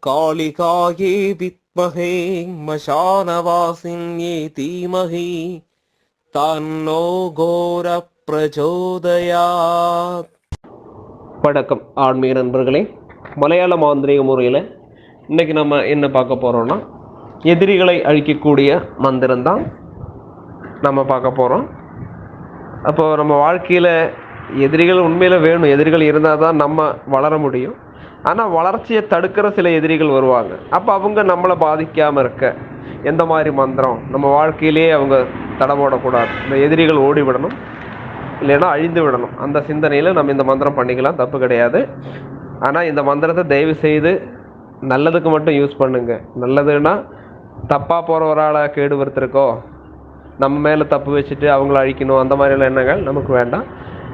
कालिकायै विद्महे मशानवासिन्यै धीमहि तन्नो घोरप्रचोदयात्. வணக்கம் ஆன்மீக நண்பர்களே. மலையாள மாந்திரீக முறையில் இன்றைக்கி நம்ம என்ன பார்க்க போகிறோம்னா, எதிரிகளை அழிக்கக்கூடிய மந்திரம் தான் நம்ம பார்க்க போகிறோம். அப்போது நம்ம வாழ்க்கையில் எதிரிகள் உண்மையில் வேணும். எதிரிகள் இருந்தால் தான் நம்ம வளர முடியும். ஆனால் வளர்ச்சியை தடுக்கிற சில எதிரிகள் வருவாங்க. அப்போ அவங்க நம்மளை பாதிக்காமல் இருக்க எந்த மாதிரி மந்திரம், நம்ம வாழ்க்கையிலேயே அவங்க தடபோடக்கூடாது, இந்த எதிரிகள் ஓடிவிடணும், இல்லைன்னா அழிந்து விடணும், அந்த சிந்தனையில் நம்ம இந்த மந்திரம் பண்ணிக்கலாம், தப்பு கிடையாது. ஆனால் இந்த மந்திரத்தை தயவு செய்து நல்லதுக்கு மட்டும் யூஸ் பண்ணுங்க. நல்லதுன்னா தப்பாக போகிற ஒரு ஆளை கேடு வருத்திருக்கோ, நம்ம மேலே தப்பு வச்சுட்டு அவங்கள அழிக்கணும், அந்த மாதிரியான எண்ணங்கள் நமக்கு வேண்டாம்.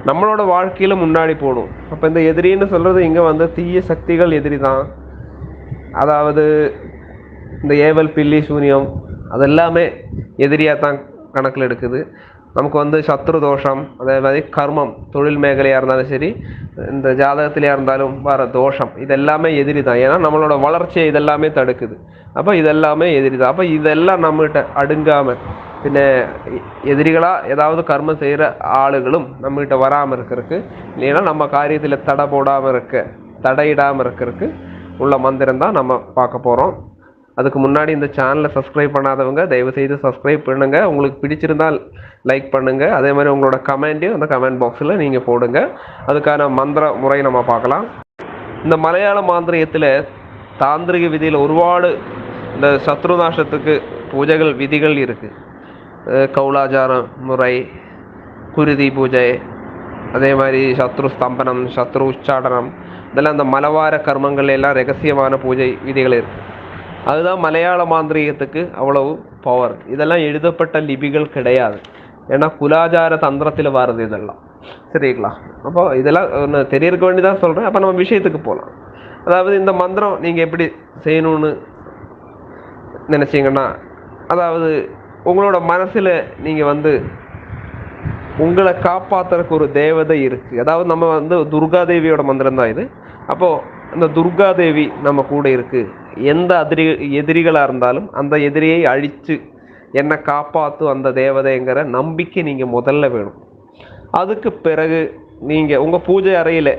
நம்மளோட வாழ்க்கையில் முன்னாடி போடும். அப்போ இந்த எதிரின்னு சொல்கிறது இங்கே வந்து தீய சக்திகள் எதிரி தான். அதாவது இந்த ஏவல் பில்லி சூனியம் அதெல்லாமே எதிரியாக தான் கணக்கில் எடுக்குது. நமக்கு வந்து சத்ரு தோஷம், அதே மாதிரி கர்மம், தொழில் மேഖലயாக இருந்தாலும் சரி, இந்த ஜாதகத்திலையாக இருந்தாலும் வர தோஷம், இதெல்லாமே எதிரி தான். ஏன்னா நம்மளோட வளர்ச்சியை இதெல்லாமே தடுக்குது. அப்போ இதெல்லாமே எதிரி தான். அப்போ இதெல்லாம் நம்மகிட்ட அடுங்காமல், பின்ன எதிரிகளாக ஏதாவது கர்மம் செய்கிற ஆளுகளும் நம்மகிட்ட வராமல் இருக்கிறதுக்கு, இல்லைன்னா நம்ம காரியத்தில் தடை போடாமல் இருக்க, தடையிடாமல் இருக்கிறதுக்கு உள்ள மந்திரம் தான் நம்ம பார்க்க போகிறோம். அதுக்கு முன்னாடி இந்த சேனலை சப்ஸ்கிரைப் பண்ணாதவங்க தயவுசெய்து சப்ஸ்கிரைப் பண்ணுங்கள். உங்களுக்கு பிடிச்சிருந்தால் லைக் பண்ணுங்கள். அதே மாதிரி உங்களோட கமெண்ட்டையும் அந்த கமெண்ட் பாக்ஸில் நீங்கள் போடுங்க. அதுக்கான மந்திர முறை நம்ம பார்க்கலாம். இந்த மலையாள மாந்திரியத்தில் தாந்திரிக விதியில் ஒருபாடு இந்த சத்ருநாசத்துக்கு பூஜைகள் விதிகள் இருக்குது. கௌலாச்சார முறை, குருதி பூஜை, அதே மாதிரி சத்ரு ஸ்தம்பனம், சத்ரு உச்சாடனம், இதெல்லாம் இந்த மலவார கர்மங்கள் எல்லாம் ரகசியமான பூஜை விதிகள் இருக்குது. அதுதான் மலையாள மாந்திரீகத்துக்கு அவ்வளவு பவர். இதெல்லாம் எழுதப்பட்ட லிபிகள் கிடையாது. ஏன்னா குலாச்சார தந்திரத்தில் வர்றது இதெல்லாம். சரிங்களா? அப்போ இதெல்லாம் ஒன்று தெரியறக்க வேண்டிதான் சொல்கிறேன். அப்போ நம்ம விஷயத்துக்கு போகலாம். அதாவது இந்த மந்திரம் நீங்கள் எப்படி செய்யணும்னு நினச்சிங்கன்னா, அதாவது உங்களோட மனசில் நீங்கள் வந்து உங்களை காப்பாற்றுறதுக்கு ஒரு தேவதை இருக்குது. அதாவது நம்ம வந்து துர்காதேவியோட மந்திரம் தான் இது. அப்போது அந்த துர்காதேவி நம்ம கூட இருக்குது. எந்த எதிரிகளாக இருந்தாலும் அந்த எதிரியை அழித்து என்னை காப்பாற்றும் அந்த தேவதைங்கிற நம்பிக்கை நீங்கள் முதல்ல வேணும். அதுக்கு பிறகு நீங்கள் உங்கள் பூஜை அறையில்,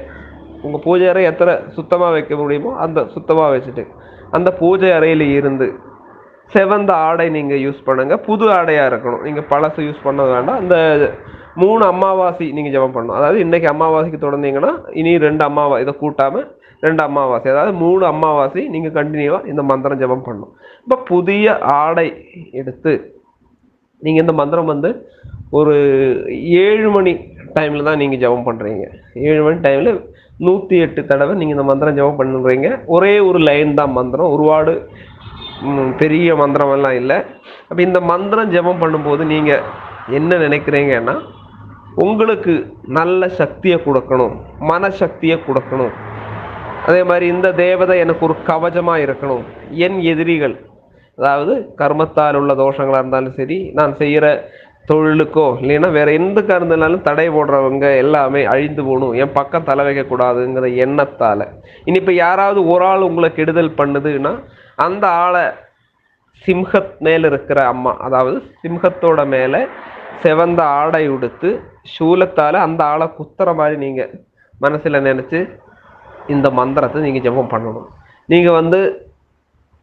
உங்கள் பூஜை அறை எத்தனை சுத்தமாக வைக்க முடியுமோ அந்த சுத்தமாக வச்சுட்டு அந்த பூஜை அறையில் இருந்து செவந்த ஆடை நீங்கள் யூஸ் பண்ணுங்கள். புது ஆடையாக இருக்கணும். நீங்கள் பழசு யூஸ் பண்ண வேண்டாம். அந்த 3 அமாவாசை நீங்கள் ஜெபம் பண்ணணும். அதாவது இன்றைக்கி அமாவாசைக்கு தொடர்ந்தீங்கன்னா இனி 2 அமாவாசை, இதை கூட்டாமல் 2 அமாவாசை, அதாவது 3 அமாவாசை நீங்கள் கண்டினியூவாக இந்த மந்திரம் ஜெபம் பண்ணணும். இப்போ புதிய ஆடை எடுத்து நீங்கள் இந்த மந்திரம் வந்து ஒரு 7 மணி டைமில் தான் நீங்கள் ஜெபம் பண்ணுறீங்க. 7 மணி டைமில் 108 தடவை நீங்கள் இந்த மந்திரம் ஜெபம் பண்ணுறீங்க. ஒரே ஒரு லைன் தான் மந்திரம், ஒருபாடு பெரிய மந்திரமெல்லாம் இல்லை. அப்போ இந்த மந்திரம் ஜெபம் பண்ணும்போது நீங்கள் என்ன நினைக்கிறீங்கன்னா, உங்களுக்கு நல்ல சக்தியை கொடுக்கணும், மனசக்தியை கொடுக்கணும். அதே மாதிரி இந்த தேவதை எனக்கு ஒரு கவசமாக இருக்கணும். என் எதிரிகள், அதாவது கர்மத்தால் உள்ள தோஷங்களாக இருந்தாலும் சரி, நான் செய்கிற தொழிலுக்கோ இல்லைன்னா வேறு எந்த இருந்தாலும் தடை போடுறவங்க எல்லாமே அழிந்து போகணும், என் பக்கம் தலை வைக்கக்கூடாதுங்கிற எண்ணத்தால். இனி இப்போ யாராவது ஒரு ஆள் உங்களை கெடுதல் பண்ணுதுன்னா அந்த ஆளை சிம்ஹத் மேலே இருக்கிற அம்மா, அதாவது சிம்ஹத்தோட மேலே செவந்த ஆடை உடுத்து சூலத்தால் அந்த ஆளை குத்துற மாதிரி நீங்கள் மனசில் நினச்சி இந்த மந்திரத்தை நீங்கள் ஜெபம் பண்ணணும். நீங்கள் வந்து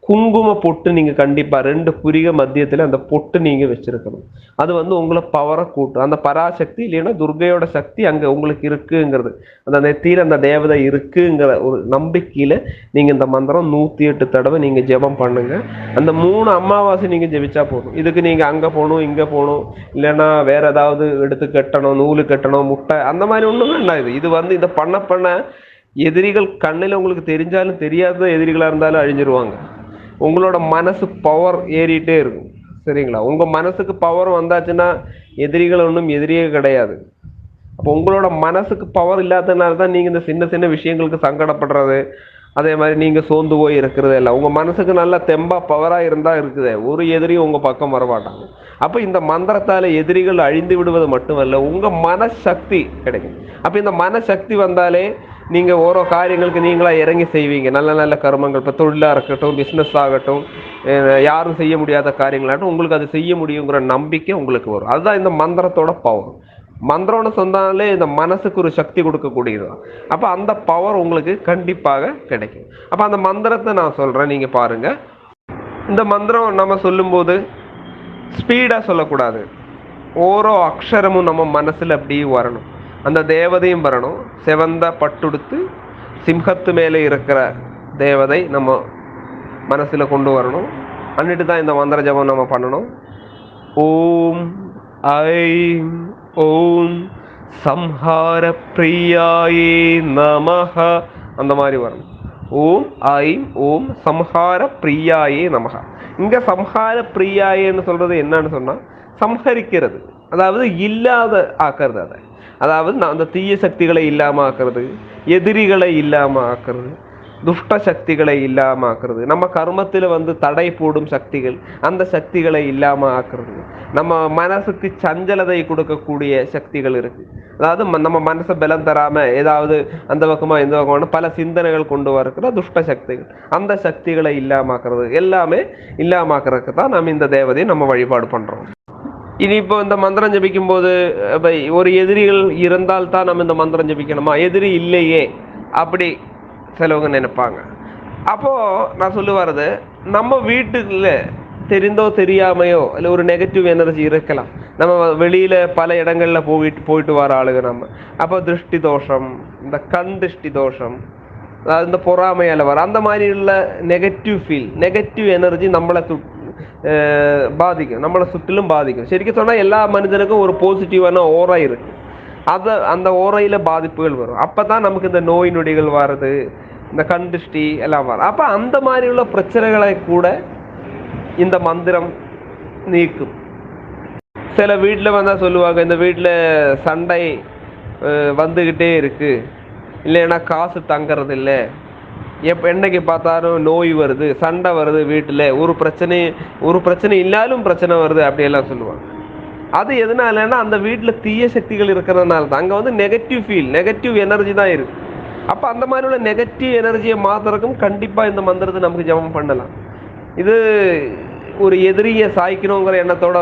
குங்கும பொட்டு நீங்கள் கண்டிப்பாக 2 புரிக மத்தியத்தில் அந்த பொட்டு நீங்கள் வச்சுருக்கணும். அது வந்து உங்களை பவரை கூட்டும். அந்த பராசக்தி இல்லைன்னா துர்கையோட சக்தி அங்கே உங்களுக்கு இருக்குங்கிறது, அந்த நெத்தியில் அந்த தேவதை இருக்குங்கிற ஒரு நம்பிக்கையில் நீங்கள் இந்த மந்திரம் 108 தடவை நீங்கள் ஜெபம் பண்ணுங்கள். அந்த 3 அமாவாசை நீங்கள் ஜெபிச்சா போதும். இதுக்கு நீங்கள் அங்கே போகணும், இங்கே போகணும், இல்லைன்னா வேறு ஏதாவது எடுத்து கட்டணும், நூலு கட்டணும், முட்டை, அந்த மாதிரி ஒன்றும் வேண்டாம். இது வந்து இதை பண்ண எதிரிகள் கண்ணில் உங்களுக்கு தெரிஞ்சாலும் தெரியாத எதிரிகளாக இருந்தாலும் அழிஞ்சிருவாங்க. உங்களோட மனசு பவர் ஏறிட்டே இருக்கும். சரிங்களா? உங்கள் மனசுக்கு பவர் வந்தாச்சுன்னா எதிரிகள் ஒன்றும் எதிரியே கிடையாது. அப்போ உங்களோட மனசுக்கு பவர் இல்லாததுனால தான் நீங்கள் இந்த சின்ன சின்ன விஷயங்களுக்கு சங்கடப்படுறது, அதே மாதிரி நீங்கள் சோர்ந்து போய் இருக்கிறது இல்லை. உங்கள் மனசுக்கு நல்லா தெம்பாக பவராக இருந்தால் இருக்குது, ஒரு எதிரியும் உங்கள் பக்கம் வரமாட்டாங்க. அப்போ இந்த மந்திரத்தால் எதிரிகள் அழிந்து விடுவது மட்டுமல்ல, உங்கள் மனசக்தி கிடைக்கும். அப்போ இந்த மனசக்தி வந்தாலே நீங்கள் ஓரோ காரியங்களுக்கு நீங்களாக இறங்கி செய்வீங்க. நல்ல நல்ல கர்மங்கள், இப்போ தொழிலாக இருக்கட்டும், பிஸ்னஸ் ஆகட்டும், யாரும் செய்ய முடியாத காரியங்களாகட்டும், உங்களுக்கு அது செய்ய முடியுங்கிற நம்பிக்கை உங்களுக்கு வரும். அதுதான் இந்த மந்திரத்தோட பவர். மந்திரம்னு சொன்னாலே இந்த மனசுக்கு ஒரு சக்தி கொடுக்கக்கூடியது. அப்போ அந்த பவர் உங்களுக்கு கண்டிப்பாக கிடைக்கும். அப்போ அந்த மந்திரத்தை நான் சொல்கிறேன், நீங்கள் பாருங்கள். இந்த மந்திரம் நம்ம சொல்லும்போது ஸ்பீடாக சொல்லக்கூடாது. ஓரோ அக்ஷரமும் நம்ம மனசில் அப்படி வரணும். அந்த தேவதையும் வரணும். செவந்த பட்டுடுத்து சிம்ஹத்து மேலே இருக்கிற தேவதை நம்ம மனசில் கொண்டு வரணும். அன்னிட்டு தான் இந்த மந்திர ஜபம் நம்ம பண்ணணும். ஓம் ஐம் ஓம் சம்ஹார பிரியாயே நமஹ, அந்த மாதிரி வரணும். ஓம் ஐம் ஓம் சம்ஹார பிரியாயே நமஹ. இங்க சம்ஹார பிரியாயேன்னு சொல்றது என்னன்னு சொன்னா, சம்ஹரிக்கிறது, அதாவது இல்லாத ஆக்கிறது. அதாவது அந்த தீய சக்திகளை இல்லாம ஆக்குறது, எதிரிகளை இல்லாம ஆக்குறது, துஷ்ட சக்திகளை இல்லாம ஆக்குறது, நம்ம கர்மத்தில் தடை போடும் சக்திகள், அந்த சக்திகளை இல்லாம ஆக்குறது, நம்ம மனசுக்கு சஞ்சலதை கொடுக்கக்கூடிய சக்திகள் இருக்கு. அதாவது நம்ம மனசை பலம் தராம ஏதாவது அந்த பக்கமா இந்த பக்கமான பல சிந்தனைகள் கொண்டு வரக்கிற துஷ்ட சக்திகள், அந்த சக்திகளை இல்லாமக்கிறது, எல்லாமே இல்லாமக்கிறதுக்கு தான் நம்ம இந்த தேவதையை நம்ம வழிபாடு பண்றோம். இனி இப்போ இந்த மந்திரம் ஜபிக்கும் போது ஒரு எதிரிகள் இருந்தால் தான் நம்ம இந்த மந்திரம் ஜபிக்கணுமா? எதிரி இல்லையே அப்படி சிலவங்க நினைப்பாங்க. அப்போ நான் சொல்லி வர்றது, நம்ம வீட்டுக்குள்ள தெரிந்தோ தெரியாமையோ இல்லை ஒரு நெகட்டிவ் எனர்ஜி இருக்கலாம். நம்ம வெளியில பல இடங்கள்ல போயிட்டு வர ஆளுங்க நம்ம. அப்போ திருஷ்டி தோஷம், இந்த கண் திருஷ்டி தோஷம், அதாவது இந்த பொறாமையால வர அந்த மாதிரி உள்ள நெகட்டிவ் ஃபீல், நெகட்டிவ் எனர்ஜி நம்மளை பாதிக்கும், நம்மளை சுற்றிலும் பாதிக்கும். சரிக்கும் சொன்னா எல்லா மனிதனுக்கும் ஒரு பாசிட்டிவான ஓரா இருக்கு. அந்த ஓரையில பாதிப்புகள் வரும். அப்பதான் நமக்கு இந்த நோய் நொடிகள் வர்றது, இந்த கண் திருஷ்டி எல்லாம் வரும். அப்ப அந்த மாதிரி உள்ள பிரச்சனைகளை கூட இந்த மந்திரம் நீக்கும். சில வீட்டில் வந்தால் சொல்லுவாங்க, இந்த வீட்டில் சண்டை வந்துக்கிட்டே இருக்கு, இல்லைன்னா காசு தங்கிறது இல்லை, என்னைக்கு பார்த்தாலும் நோய் வருது, சண்டை வருது, வீட்டில் ஒரு பிரச்சனை இல்லாலும் பிரச்சனை வருது அப்படியெல்லாம் சொல்லுவாங்க. அது எதனாலன்னா அந்த வீட்டில் தீய சக்திகள் இருக்கிறதுனால தான். அங்கே நெகட்டிவ் ஃபீல், நெகட்டிவ் எனர்ஜி தான் இருக்கு. அப்போ அந்த மாதிரி உள்ள நெகட்டிவ் எனர்ஜியை மாத்துறதுக்கும் கண்டிப்பாக இந்த மந்திரத்தை நமக்கு ஜபம் பண்ணலாம். இது ஒரு எதிரியை சாய்க்கணுங்கிற எண்ணத்தோட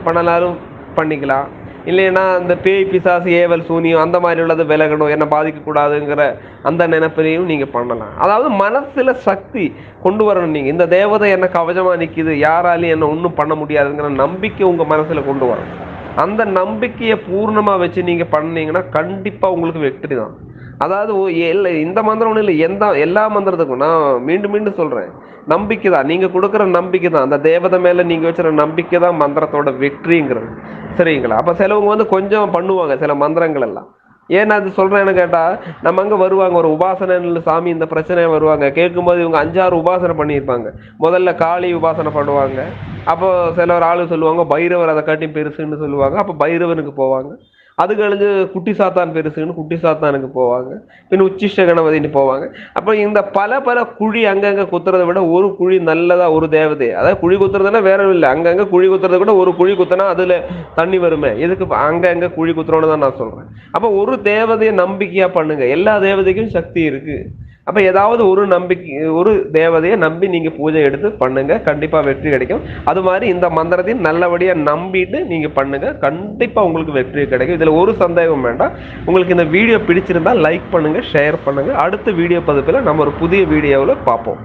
பண்ணலாலும் பண்ணிக்கலாம். இல்லைன்னா அந்த பேய் பிசாசு ஏவல் சூனியம் அந்த மாதிரி உள்ளது விலகணும், என்னை பாதிக்கக்கூடாதுங்கிற அந்த நினைப்பிலையும் நீங்கள் பண்ணலாம். அதாவது மனசில் சக்தி கொண்டு வரணும். நீங்கள் இந்த தேவதை என்ன கவசமாக நிற்கிது, யாராலையும் என்ன ஒன்றும் பண்ண முடியாதுங்கிற நம்பிக்கை உங்கள் மனசில் கொண்டு வரணும். அந்த நம்பிக்கையை பூர்ணமாக வச்சு நீங்கள் பண்ணீங்கன்னா கண்டிப்பாக உங்களுக்கு வெற்றி தான். அதாவது இந்த மந்திரம் ஒன்றும் இல்லை, எல்லா மந்திரத்துக்கும் நான் மீண்டும் மீண்டும் சொல்கிறேன், நம்பிக்கை தான். நீங்கள் கொடுக்குற நம்பிக்கை தான், அந்த தேவதை மேலே நீங்கள் வச்சுற நம்பிக்கை தான் மந்திரத்தோட வெற்றிங்கிறது. சரிங்களா? அப்போ சிலவங்க கொஞ்சம் பண்ணுவாங்க சில மந்திரங்கள் எல்லாம். ஏன்னா அது சொல்கிறேன்னு கேட்டால், நம்ம அங்கே வருவாங்க ஒரு உபாசனை சாமி இந்த பிரச்சனையை வருவாங்க கேட்கும்போது இவங்க 5-6 உபாசனை பண்ணியிருப்பாங்க. முதல்ல காளி உபாசனை பண்ணுவாங்க. அப்போ சில ஒரு ஆளு சொல்லுவாங்க பைரவர் அதை காட்டி பெருசுன்னு சொல்லுவாங்க. அப்போ பைரவனுக்கு போவாங்க. அது கழிஞ்சு குட்டி சாத்தான் பெருசுன்னு குட்டி சாத்தானுக்கு போவாங்க. பின் உச்சிஷ்ட கணபதினு போவாங்க. அப்போ இந்த பல குழி அங்கங்கே குத்துறதை விட ஒரு குழி நல்லதா ஒரு தேவதை, அதாவது குழி குத்துறதுன்னா வேற இல்லை, அங்கங்கே குழி குத்துறதை விட ஒரு குழி குத்தினா அதுல தண்ணி வருமே, எதுக்கு அங்கங்க குழி குத்துறோன்னு தான் நான் சொல்றேன். அப்போ ஒரு தேவதையை நம்பிக்கையா பண்ணுங்க, எல்லா தேவதைக்கும் சக்தி இருக்கு. அப்போ ஏதாவது ஒரு தேவதையை நம்பி நீங்க பூஜை எடுத்து பண்ணுங்க, கண்டிப்பா வெற்றி கிடைக்கும். அது மாதிரி இந்த மந்திரத்தையும் நல்லபடியா நம்பிட்டு நீங்க பண்ணுங்க, கண்டிப்பா உங்களுக்கு வெற்றி கிடைக்கும். இதுல ஒரு சந்தேகம் வேண்டாம். உங்களுக்கு இந்த வீடியோ பிடிச்சிருந்தா லைக் பண்ணுங்க, ஷேர் பண்ணுங்க. அடுத்த வீடியோ பதிப்பில் நம்ம ஒரு புதிய வீடியோவில் பார்ப்போம்.